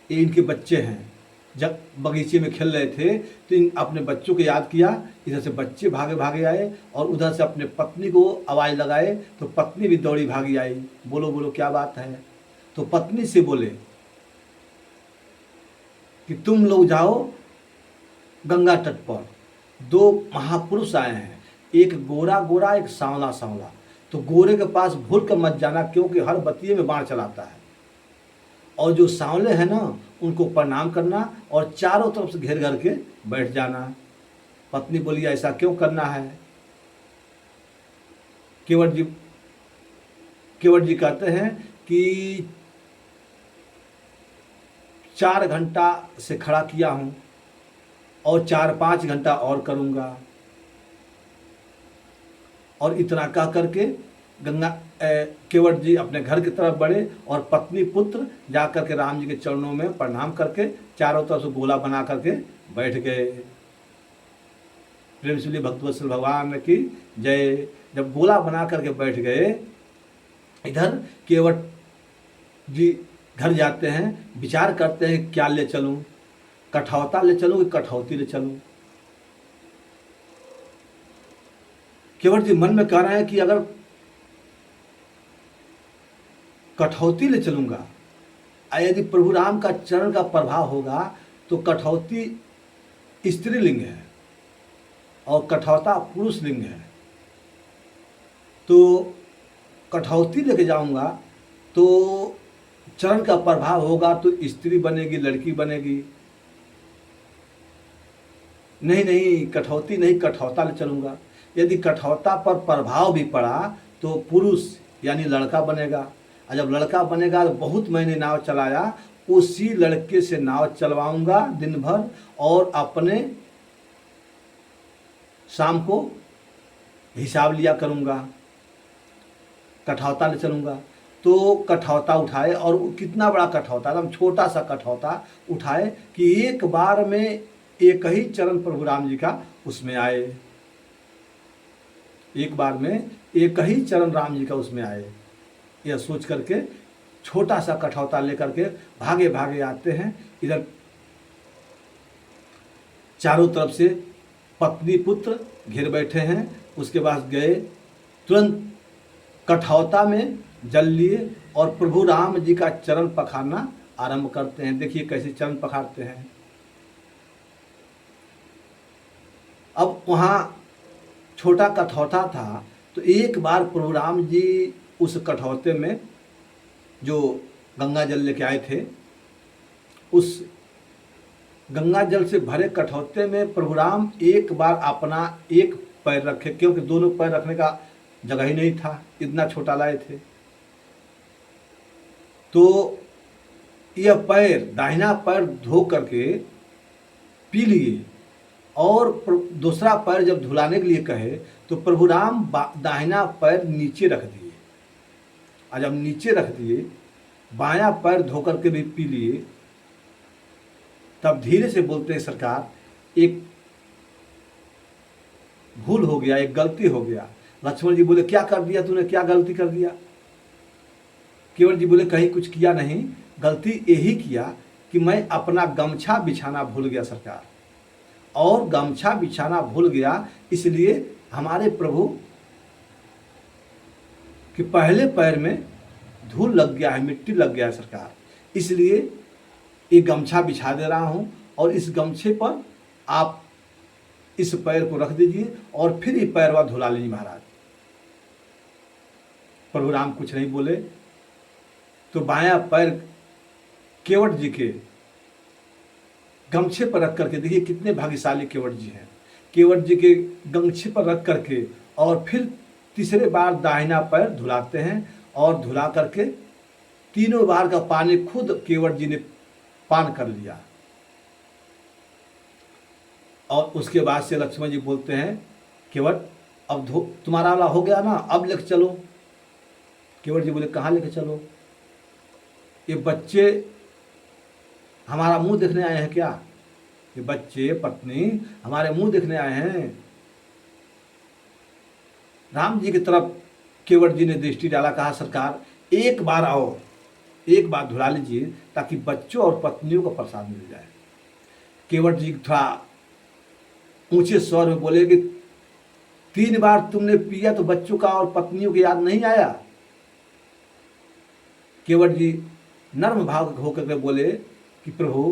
ये इनके बच्चे हैं। जब बगीचे में खेल रहे थे तो इन अपने बच्चों को याद किया। इधर से बच्चे भागे भागे आए और उधर से अपने पत्नी को आवाज़ लगाए तो पत्नी भी दौड़ी भागी आई। बोलो बोलो क्या बात है। तो पत्नी से बोले कि तुम लोग जाओ गंगा तट पर, दो महापुरुष आए हैं, एक गोरा गोरा एक सांवला सांवला। तो गोरे के पास भूल कर मत जाना क्योंकि हर बतिये में बाण चलाता है। और जो सांवले हैं ना उनको प्रणाम करना और चारों तरफ से घेर घर के बैठ जाना। पत्नी बोली ऐसा क्यों करना है। केवट जी कहते हैं कि 4 घंटा से खड़ा किया हूँ और 4-5 घंटा और करूँगा। और इतना कह करके केवट जी अपने घर की तरफ बढ़े और पत्नी पुत्र जा करके राम जी के चरणों में प्रणाम करके चारों तरफ से गोला बना करके बैठ गए। प्रेम से भक्तवत्सल भगवान की जय। जब गोला बना करके बैठ गए, इधर केवट जी घर जाते हैं, विचार करते हैं क्या ले चलूं, कठौता ले चलूं कि कठौती ले चलूं। केवट जी मन में कह रहे हैं कि अगर कठौती ले चलूंगा, यदि प्रभु राम का चरण का प्रभाव होगा तो कठौती स्त्रीलिंग है और कठौता पुरुष लिंग है। तो कठौती लेके जाऊंगा तो चरण का प्रभाव होगा तो स्त्री बनेगी, लड़की बनेगी। नहीं नहीं, कठौती नहीं, कठौता ले चलूंगा। यदि कठौता पर प्रभाव भी पड़ा तो पुरुष यानी लड़का बनेगा। और जब लड़का बनेगा तो बहुत मैंने नाव चलाया, उसी लड़के से नाव चलवाऊंगा दिन भर और अपने शाम को हिसाब लिया करूंगा। कठौता ले चलूंगा। तो कठौता उठाए और कितना बड़ा कठौता, एकदम छोटा सा कठौता उठाए कि एक बार में एक ही चरण प्रभु राम जी का उसमें आए। एक बार में एक ही चरण राम जी का उसमें आए। यह सोच करके छोटा सा कठौता लेकर के भागे भागे आते हैं। इधर चारों तरफ से पत्नी पुत्र घिर बैठे हैं। उसके पास गए, तुरंत कठौता में जल लिए और प्रभु राम जी का चरण पखारना आरंभ करते हैं। देखिए कैसे चरण पखारते हैं। अब वहाँ छोटा कठौता था तो एक बार प्रभु राम जी उस कठौते में जो गंगा जल लेके आए थे, उस गंगा जल से भरे कठौते में प्रभु राम एक बार अपना एक पैर रखे, क्योंकि दोनों पैर रखने का जगह ही नहीं था, इतना छोटा लाए थे। तो यह पैर, दाहिना पैर धो करके पी लिए और दूसरा पैर जब धुलाने के लिए कहे तो प्रभु राम दाहिना पैर नीचे रख दिए। और जब नीचे रख दिए, बायां पैर धो करके भी पी लिए। तब धीरे से बोलते हैं सरकार एक भूल हो गया, एक गलती हो गया। लक्ष्मण जी बोले क्या कर दिया तूने, क्या गलती कर दिया। केवट जी बोले कहीं कुछ किया नहीं, गलती यही किया कि मैं अपना गमछा बिछाना भूल गया सरकार। और गमछा बिछाना भूल गया इसलिए हमारे प्रभु कि पहले पैर में धूल लग गया है, मिट्टी लग गया है सरकार, इसलिए ये गमछा बिछा दे रहा हूँ और इस गमछे पर आप इस पैर को रख दीजिए और फिर ये पैरवा धुला लीजिए महाराज। प्रभु राम कुछ नहीं बोले। तो बायां पैर केवट जी के गमछे पर रख करके, देखिए कितने भाग्यशाली केवट जी हैं, केवट जी के गमछे पर रख करके और फिर तीसरे बार दाहिना पैर धुलाते हैं और धुला करके तीनों बार का पानी खुद केवट जी ने पान कर लिया। और उसके बाद से लक्ष्मण जी बोलते हैं केवट अब तुम्हारा वाला हो गया ना, अब लेके चलो। केवट जी बोले कहाँ लेके चलो, ये बच्चे हमारा मुंह देखने आए हैं क्या। कि बच्चे पत्नी हमारे मुंह देखने आए हैं। राम जी की तरफ केवट जी ने दृष्टि डाला, कहा सरकार एक बार आओ, एक बार धुला लीजिए ताकि बच्चों और पत्नियों को प्रसाद मिल जाए। केवट जी थोड़ा ऊंचे स्वर में बोले कि 3 बार तुमने पिया तो बच्चों का और पत्नियों की याद नहीं आया। केवट जी नर्म भाव होकर के बोले कि प्रभु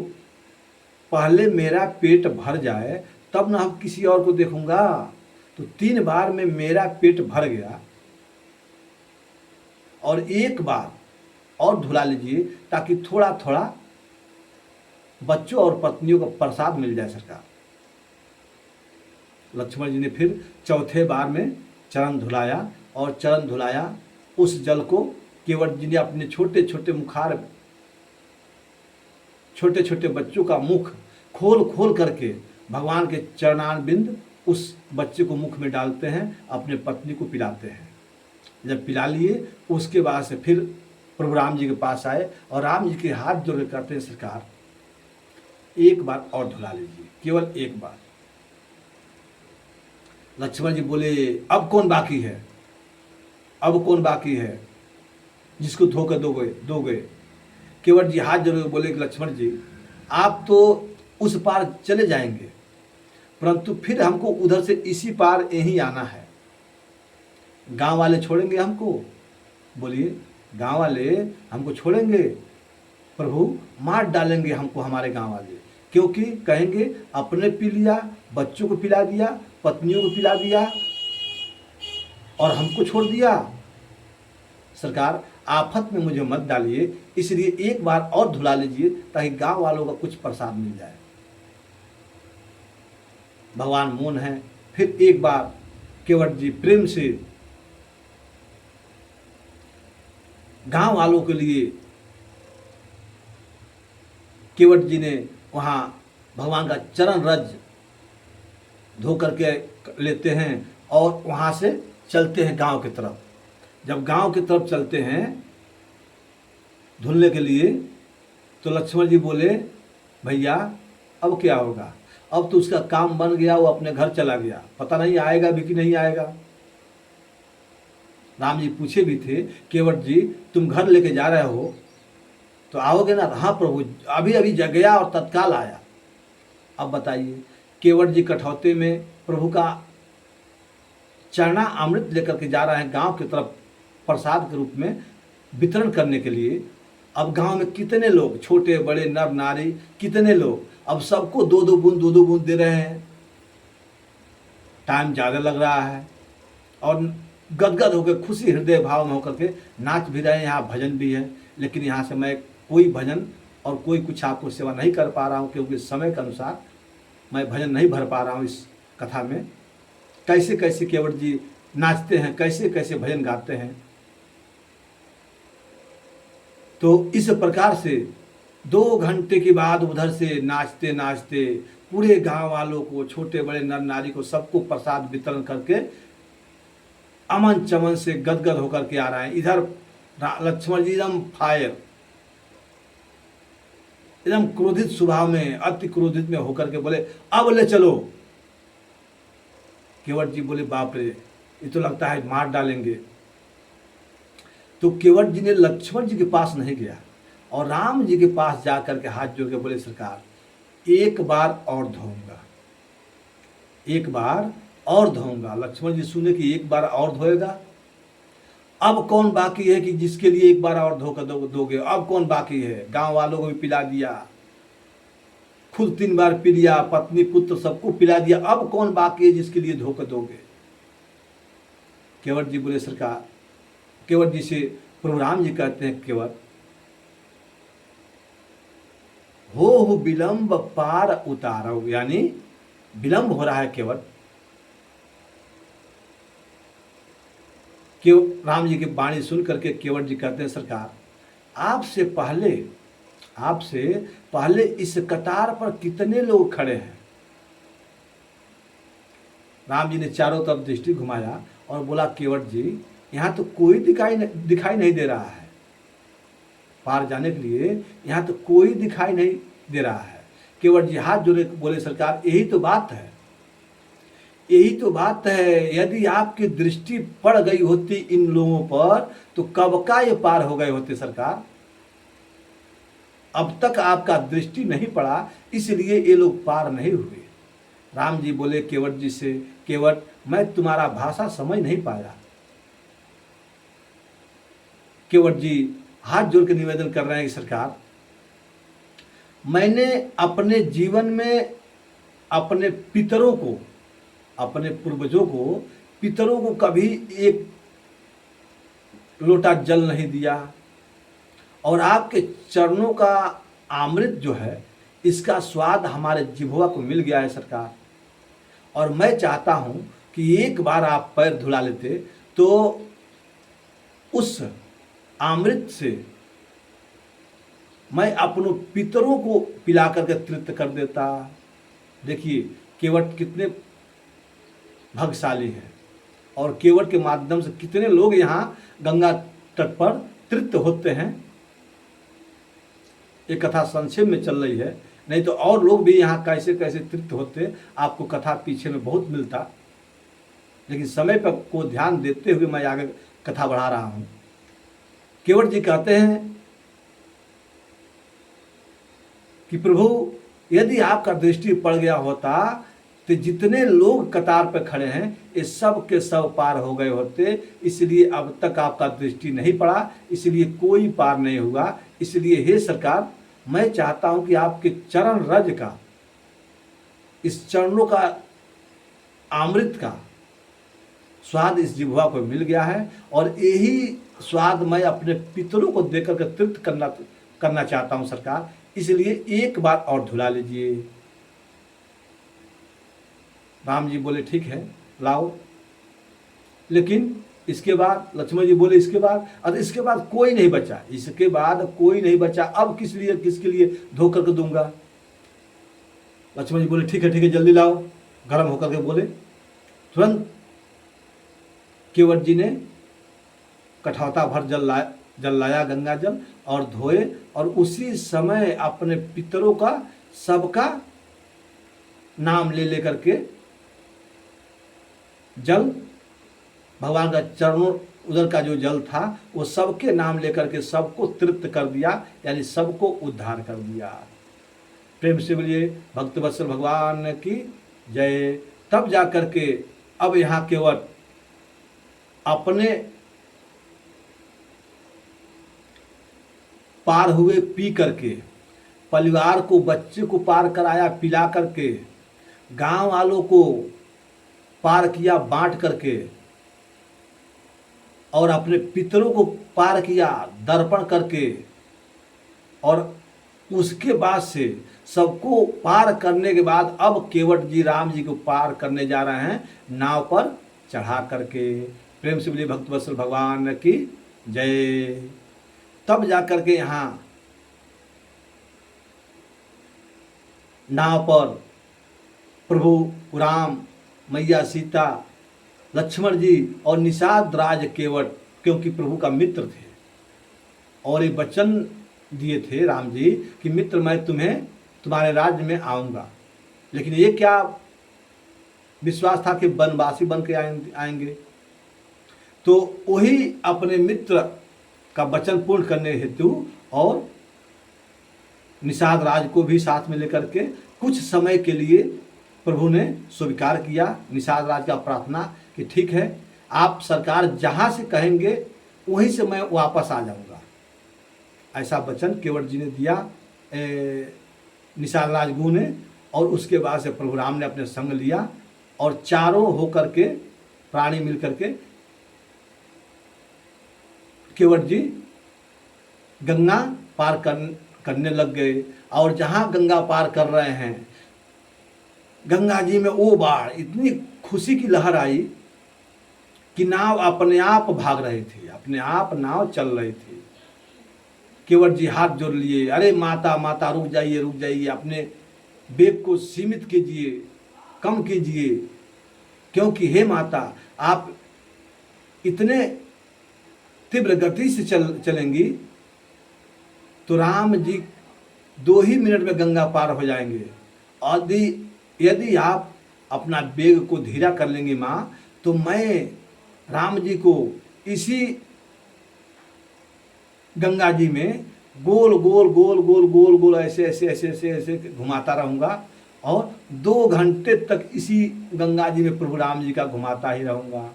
पहले मेरा पेट भर जाए तब ना हम किसी और को देखूंगा। तो 3 बार में मेरा पेट भर गया और एक बार और धुला लीजिए ताकि थोड़ा थोड़ा बच्चों और पत्नियों को प्रसाद मिल जाए सरकार। लक्ष्मण जी ने फिर चौथे बार में चरण धुलाया और चरण धुलाया उस जल को केवट जी ने अपने छोटे छोटे मुखार, छोटे छोटे बच्चों का मुख खोल खोल करके भगवान के चरणान बिंद उस बच्चे को मुख में डालते हैं, अपने पत्नी को पिलाते हैं। जब पिला लिए उसके बाद से फिर प्रभु राम जी के पास आए और राम जी के हाथ जोड़ के कहते हैं सरकार एक बार और धुला लीजिए, केवल एक बार। लक्ष्मण जी बोले अब कौन बाकी है, अब कौन बाकी है जिसको धोकर दोगे। केवट जी हाथ जोड़ के बोले कि लक्ष्मण जी आप तो उस पार चले जाएंगे परंतु फिर हमको उधर से इसी पार यहीं आना है। गांव वाले छोड़ेंगे हमको? बोलिए गांव वाले हमको छोड़ेंगे? प्रभु मार डालेंगे हमको हमारे गांव वाले, क्योंकि कहेंगे अपने पी लिया, बच्चों को पिला दिया, पत्नियों को पिला दिया और हमको छोड़ दिया। सरकार आफत में मुझे मत डालिए, इसलिए एक बार और धुला लीजिए ताकि गांव वालों का कुछ प्रसाद मिल जाए। भगवान मौन है। फिर एक बार केवट जी प्रेम से गांव वालों के लिए केवट जी ने वहां भगवान का चरण रज धो करके लेते हैं और वहां से चलते हैं गांव की तरफ। जब गांव की तरफ चलते हैं धुलने के लिए तो लक्ष्मण जी बोले भैया अब क्या होगा, अब तो उसका काम बन गया, वो अपने घर चला गया, पता नहीं आएगा भी कि नहीं आएगा। राम जी पूछे भी थे केवट जी तुम घर लेके जा रहे हो तो आओगे ना? हाँ प्रभु अभी अभी गया और तत्काल आया। अब बताइए केवट जी कठौते में प्रभु का चरना अमृत लेकर के जा रहे हैं गांव की तरफ प्रसाद के रूप में वितरण करने के लिए। अब गांव में कितने लोग, छोटे बड़े नर नारी कितने लोग, अब सबको दो दो बूंद दे रहे हैं। टाइम ज़्यादा लग रहा है और गदगद होकर खुशी हृदय भाव में होकर के नाच भी रहे हैं। यहाँ भजन भी है, लेकिन यहाँ से मैं कोई भजन और कोई कुछ आपको सेवा नहीं कर पा रहा हूँ क्योंकि समय के अनुसार मैं भजन नहीं भर पा रहा हूँ। इस कथा में कैसे कैसे केवट जी नाचते हैं, कैसे कैसे भजन गाते हैं। तो इस प्रकार से 2 घंटे के बाद उधर से नाचते नाचते पूरे गांव वालों को, छोटे बड़े नर नारी को, सबको प्रसाद वितरण करके अमन चमन से गदगद होकर के आ रहे हैं। इधर लक्ष्मण जी एकदम फायर, एकदम क्रोधित स्वभाव में, अति क्रोधित में होकर के बोले अब ले चलो। केवट जी बोले बाप रे ये तो लगता है मार डालेंगे। तो केवट जी ने लक्ष्मण जी के पास नहीं गया और राम जी के पास जाकर के हाथ जोड़ के बोले सरकार एक बार और धोऊंगा, एक बार और धोऊंगा। लक्ष्मण जी सुने कि एक बार और धोएगा। अब कौन बाकी है कि जिसके लिए एक बार और धोकर दोगे? अब कौन बाकी है? गांव वालों को भी पिला दिया, खुद 3 बार पी लिया, पत्नी पुत्र सबको पिला दिया, अब कौन बाकी है जिसके लिए धोकर दोगे? केवट जी बोले सरकार, केवट जी से प्रभु राम जी कहते हैं केवट हो विलंब पार उतारो, यानी विलंब हो रहा है केवट। राम जी की वाणी सुन करके केवट जी कहते हैं सरकार आपसे पहले इस कतार पर कितने लोग खड़े हैं? राम जी ने चारों तरफ दृष्टि घुमाया और बोला केवट जी यहाँ तो कोई दिखाई नहीं दे रहा है, पार जाने के लिए यहाँ तो कोई दिखाई नहीं दे रहा है। केवट जी हाथ जोड़े बोले सरकार यही तो बात है, यही तो बात है, यदि आपकी दृष्टि पड़ गई होती इन लोगों पर तो कब का ये पार हो गए होते सरकार। अब तक आपका दृष्टि नहीं पड़ा इसलिए ये लोग पार नहीं हुए। राम जी बोले केवट जी से, केवट मैं तुम्हारा भाषा समझ नहीं पाया। केवट जी हाथ जोड़ के निवेदन कर रहे हैं कि सरकार, मैंने अपने जीवन में अपने पितरों को, अपने पूर्वजों को, पितरों को कभी एक लोटा जल नहीं दिया, और आपके चरणों का अमृत जो है इसका स्वाद हमारे जिह्वा को मिल गया है सरकार। और मैं चाहता हूं कि एक बार आप पैर धुला लेते तो उस अमृत से मैं अपनों पितरों को पिला करके तृप्त कर देता। देखिए केवट कितने भाग्यशाली हैं और केवट के माध्यम से कितने लोग यहाँ गंगा तट पर तृप्त होते हैं। ये कथा संक्षेप में चल रही है, नहीं तो और लोग भी यहाँ कैसे कैसे तृप्त होते आपको कथा पीछे में बहुत मिलता, लेकिन समय पर को ध्यान देते हुए मैं आगे कथा बढ़ा रहा हूँ। केवट जी कहते हैं कि प्रभु यदि आपका दृष्टि पड़ गया होता तो जितने लोग कतार पर खड़े हैं ये सब के सब पार हो गए होते, इसलिए अब तक आपका दृष्टि नहीं पड़ा, इसलिए कोई पार नहीं हुआ। इसलिए हे सरकार मैं चाहता हूं कि आपके चरण रज का, इस चरणों का अमृत का स्वाद इस जिह्वा को मिल गया है और यही स्वाद मैं अपने पितरों को देकर के तृप्त करना चाहता हूं सरकार, इसलिए एक बार और धुला लीजिए। राम जी बोले ठीक है लाओ, लेकिन इसके बाद लक्ष्मण जी बोले इसके बाद, और इसके बाद कोई नहीं बचा, इसके बाद कोई नहीं बचा, अब किसके लिए धो करके दूंगा। लक्ष्मण जी बोले ठीक है जल्दी लाओ, गर्म होकर के बोले। तुरंत केवट जी ने कठौता भर जल लाया गंगा जल और धोए, और उसी समय अपने पितरों का सबका नाम ले लेकर के जल, भगवान का चरणों उधर का जो जल था वो सबके नाम लेकर के सबको तृप्त कर दिया, यानी सबको उद्धार कर दिया। प्रेम से बोलिए भक्तवत्सल भगवान की जय। तब जा करके अब यहाँ केवट अपने पार हुए पी करके, परिवार को बच्चे को पार कराया पिला करके, गांव वालों को पार किया बांट करके, और अपने पितरों को पार किया दर्पण करके, और उसके बाद से सबको पार करने के बाद अब केवट जी राम जी को पार करने जा रहे हैं नाव पर चढ़ा करके। प्रेम से बोलिए भक्तवत्सल भगवान की जय। तब जाकर के यहाँ नाव पर प्रभु राम, मैया सीता, लक्ष्मण जी और निषाद राज केवट, क्योंकि प्रभु का मित्र थे और ये वचन दिए थे राम जी कि मित्र मैं तुम्हें तुम्हारे राज्य में आऊँगा, लेकिन ये क्या विश्वास था कि वनवासी बन के आएंगे। तो वही अपने मित्र का वचन पूर्ण करने हेतु और निषाद राज को भी साथ में लेकर के कुछ समय के लिए प्रभु ने स्वीकार किया निषाद राज का प्रार्थना कि ठीक है आप सरकार जहाँ से कहेंगे वहीं से मैं वापस आ जाऊँगा। ऐसा वचन केवट जी ने दिया निषाद राजगु ने, और उसके बाद से प्रभु राम ने अपने संग लिया और चारों होकर के प्राणी मिल करके केवट जी गंगा पार करने लग गए। और जहाँ गंगा पार कर रहे हैं गंगा जी में वो बाढ़, इतनी खुशी की लहर आई कि नाव अपने आप भाग रही थी, अपने आप नाव चल रही थी। केवट जी हाथ जोड़ लिए, अरे माता माता रुक जाइए, अपने वेग को सीमित कीजिए, कम कीजिए, क्योंकि हे माता आप इतने तीव्र गति से चलेंगी तो राम जी 2 ही मिनट में गंगा पार हो जाएंगे। यदि यदि आप अपना वेग को धीरा कर लेंगी माँ, तो मैं राम जी को इसी गंगा जी में गोल गोल गोल गोल गोल गोल ऐसे ऐसे ऐसे ऐसे ऐसे घुमाता रहूँगा, और 2 घंटे तक इसी गंगा जी में प्रभु राम जी का घुमाता ही रहूँगा।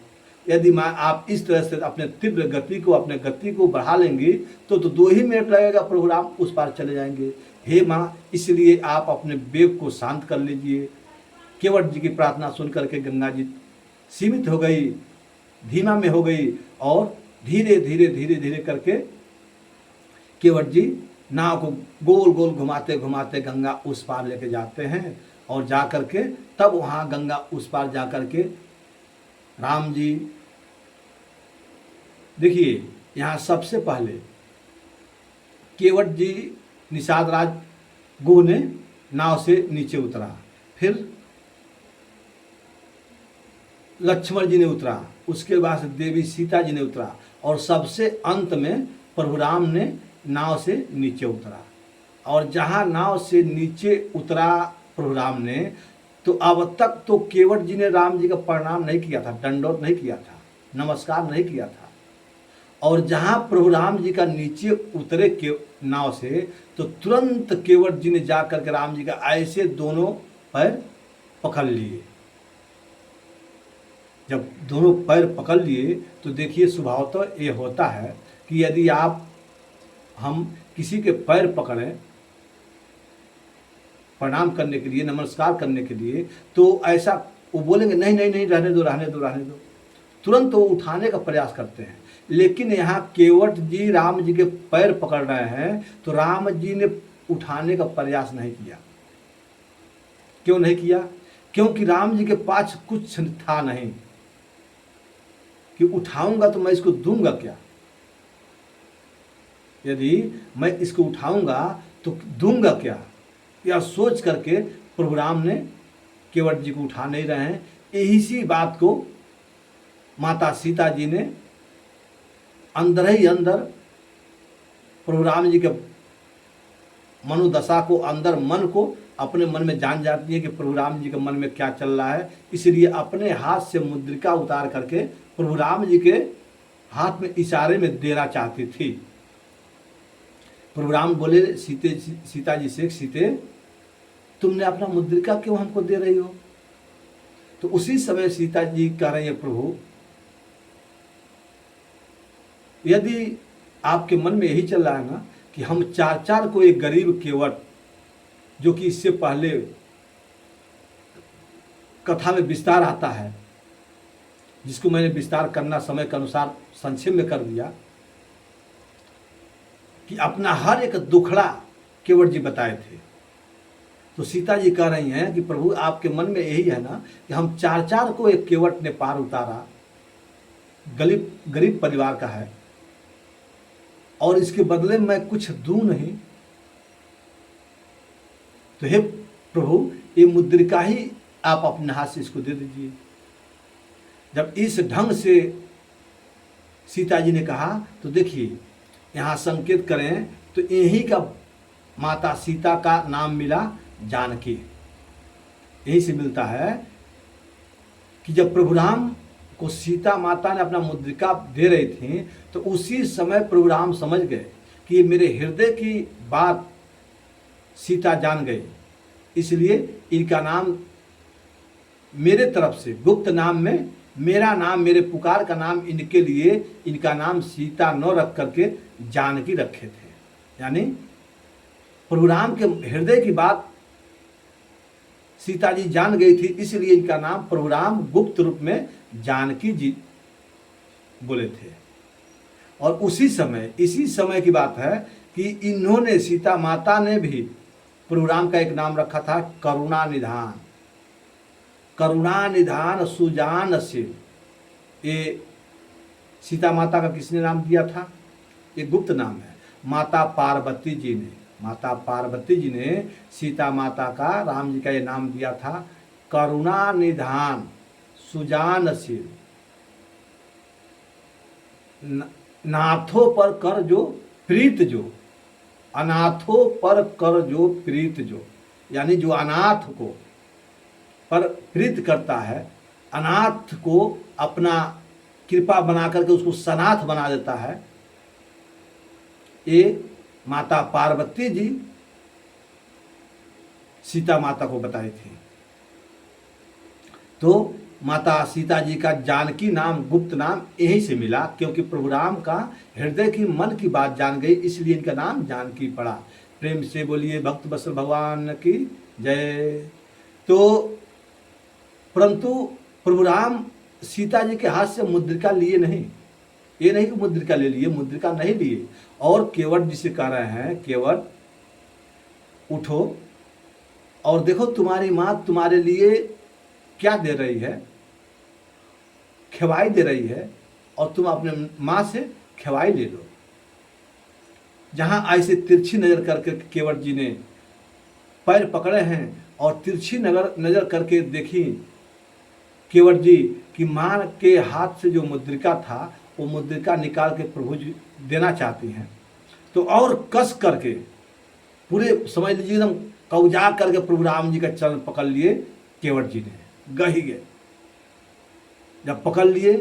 यदि माँ आप इस तरह से अपने तीव्र गति को, अपने गति को बढ़ा लेंगी, तो 2 ही मिनट लगेगा, प्रभु राम उस पार चले जाएंगे। हे माँ, इसलिए आप अपने वेग को शांत कर लीजिए। केवट जी की प्रार्थना सुन करके गंगा जी सीमित हो गई, धीमा में हो गई, और धीरे धीरे धीरे धीरे करके केवट जी नाव को गोल गोल घुमाते घुमाते गंगा उस पार लेके जाते हैं। और जा करके तब वहाँ गंगा उस पार जा करके राम जी, देखिए यहाँ सबसे पहले केवट जी निषाद राज गुह ने नाव से नीचे उतरा, फिर लक्ष्मण जी ने उतरा, उसके बाद देवी सीता जी ने उतरा, और सबसे अंत में प्रभु राम ने नाव से नीचे उतरा। और जहाँ नाव से नीचे उतरा प्रभु राम ने, तो अब तक तो केवट जी ने राम जी का प्रणाम नहीं किया था, दंडवत नहीं किया था, नमस्कार नहीं किया था। और जहाँ प्रभु राम जी का नीचे उतरे के नाव से, तो तुरंत केवट जी ने जाकर के राम जी का ऐसे दोनों पैर पकड़ लिए। जब दोनों पैर पकड़ लिए, तो देखिए स्वभावतः ये होता है कि यदि हम किसी के पैर पकड़ें प्रणाम करने के लिए, नमस्कार करने के लिए, तो ऐसा वो बोलेंगे नहीं नहीं नहीं, रहने दो रहने दो रहने दो, तुरंत वो उठाने का प्रयास करते हैं। लेकिन यहाँ केवट जी राम जी के पैर पकड़ रहे हैं, तो राम जी ने उठाने का प्रयास नहीं किया। क्यों नहीं किया? क्योंकि राम जी के पास कुछ था नहीं कि उठाऊंगा तो मैं इसको दूंगा क्या, यदि मैं इसको उठाऊंगा तो दूंगा क्या, यह सोच करके प्रभु राम ने केवट जी को उठा नहीं रहे हैं। यही सी बात को माता सीता जी ने अंदर ही अंदर प्रभु राम जी के मनोदशा को, अंदर मन को अपने मन में जान जाती है कि प्रभु राम जी के मन में क्या चल रहा है। इसलिए अपने हाथ से मुद्रिका उतार करके प्रभु राम जी के हाथ में इशारे में देना चाहती थी। प्रभु राम बोले सीता जी से, सीते तुमने अपना मुद्रिका क्यों हमको दे रही हो? तो उसी समय सीता जी कह रही है, प्रभु यदि आपके मन में यही चल रहा है ना कि हम चार चार को एक गरीब केवट, जो कि इससे पहले कथा में विस्तार आता है, जिसको मैंने विस्तार करना समय के अनुसार संक्षेप में कर दिया, कि अपना हर एक दुखड़ा केवट जी बताए थे। तो सीता जी कह रही हैं कि प्रभु आपके मन में यही है ना कि हम चार चार को एक केवट ने पार उतारा, गरीब परिवार का है, और इसके बदले में मैं कुछ दूं नहीं। तो हे प्रभु, ये मुद्रिका ही आप अपने हाथ से इसको दे दीजिए। जब इस ढंग से सीता जी ने कहा, तो देखिए यहाँ संकेत करें तो यही का माता सीता का नाम मिला जानकी। यही से मिलता है कि जब प्रभु राम को सीता माता ने अपना मुद्रिका दे रही थी, तो उसी समय प्रभु राम समझ गए कि ये मेरे हृदय की बात सीता जान गई, इसलिए इनका नाम मेरे तरफ से गुप्त नाम में मेरा नाम, मेरे पुकार का नाम इनके लिए, इनका नाम सीता न रख करके जानकी रखे थे। यानी प्रभु राम के हृदय की बात सीता जी जान गई थी, इसलिए इनका नाम प्रभु राम गुप्त रूप में जानकी जी बोले थे। और उसी समय, इसी समय की बात है कि इन्होंने, सीता माता ने भी प्रभु राम का एक नाम रखा था करुणा निधान। करुणा निधान सुजान से, ये सीता माता का किसने नाम दिया था? ये गुप्त नाम है। माता पार्वती जी ने सीता माता का, राम जी का ये नाम दिया था करुणा निधान सुजानशील। नाथों पर कर जो प्रीत जो, अनाथों पर कर जो प्रीत जो, यानी जो अनाथ को पर प्रीत करता है, अनाथ को अपना कृपा बना करके उसको सनाथ बना देता है। ये माता पार्वती जी सीता माता को बताई थी। तो माता सीता जी का जानकी नाम, गुप्त नाम यहीं से मिला, क्योंकि प्रभु राम का हृदय की मन की बात जान गई, इसलिए इनका नाम जानकी पड़ा। प्रेम से बोलिए भक्त वत्सल भगवान की जय। तो परंतु प्रभु राम सीता जी के हाथ से मुद्रिका लिए नहीं, ये नहीं कि मुद्रिका ले लिए, मुद्रिका नहीं लिए। और केवट जिसे कह रहे हैं, केवट उठो और देखो तुम्हारी माँ तुम्हारे लिए क्या दे रही है, खिवाई दे रही है, और तुम अपने माँ से खिवाई ले लो। जहाँ ऐसे तिरछी नजर करके केवट जी ने पैर पकड़े हैं और तिरछी नजर करके देखी केवट जी कि माँ के हाथ से जो मुद्रिका था वो मुद्रिका निकाल के प्रभु जी देना चाहती हैं, तो और कस करके पूरे समझ लीजिए एकदम कौजा करके प्रभु राम जी का चरण पकड़ लिए केवट जी ने, गही गए। जब पकड़ लिए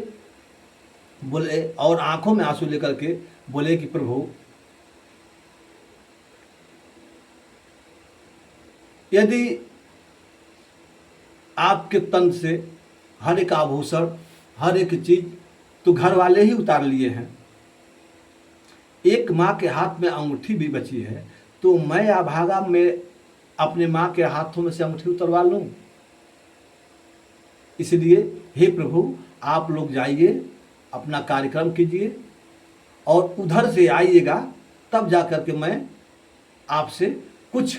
बोले, और आंखों में आंसू लेकर के बोले कि प्रभु यदि आपके तन से हर एक आभूषण, हर एक चीज तो घर वाले ही उतार लिए हैं, एक माँ के हाथ में अंगूठी भी बची है, तो मैं अभागा में अपने माँ के हाथों में से अंगूठी उतरवा लूं। इसलिए हे प्रभु आप लोग जाइए, अपना कार्यक्रम कीजिए और उधर से आइएगा, तब जाकर के मैं आपसे कुछ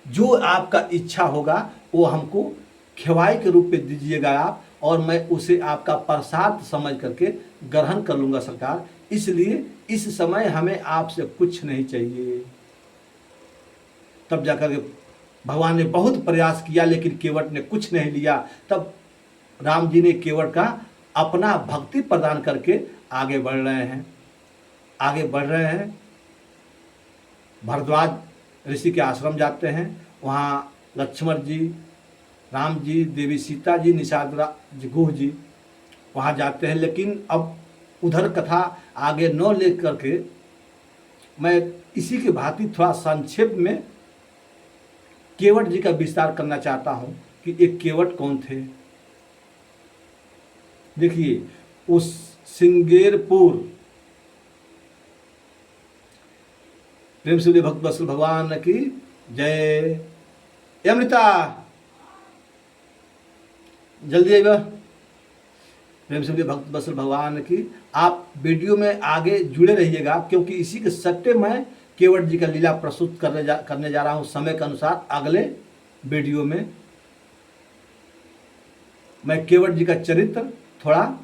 जो आपका इच्छा होगा वो हमको खिवाई के रूप में दीजिएगा आप, और मैं उसे आपका प्रसाद समझ करके ग्रहण कर लूँगा सरकार। इसलिए इस समय हमें आपसे कुछ नहीं चाहिए। तब जाकर के भगवान ने बहुत प्रयास किया, लेकिन केवट ने कुछ नहीं लिया। तब राम जी ने केवट का अपना भक्ति प्रदान करके आगे बढ़ रहे हैं। भरद्वाज ऋषि के आश्रम जाते हैं, वहाँ लक्ष्मण जी, राम जी, देवी सीता जी, निषाद गुह जी वहाँ जाते हैं। लेकिन अब उधर कथा आगे न ले करके मैं इसी के भांति थोड़ा संक्षेप में केवट जी का विस्तार करना चाहता हूँ कि एक केवट कौन थे। देखिए, उस सिंगेरपुर, प्रेम से भक्त वत्सल भगवान की जय। अमृता जल्दी आइएगा। प्रेम से भक्त वत्सल भगवान की। आप वीडियो में आगे जुड़े रहिएगा, क्योंकि इसी के सट्टे मैं केवट जी का लीला प्रस्तुत करने जा रहा हूँ समय के अनुसार। अगले वीडियो में मैं केवट जी का चरित्र थोड़ा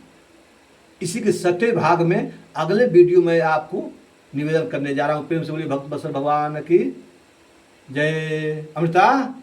इसी के सट्टे भाग में अगले वीडियो में आपको निवेदन करने जा रहा हूँ। प्रेम से बोलिए भक्त वत्सल भगवान की जय। अमृता।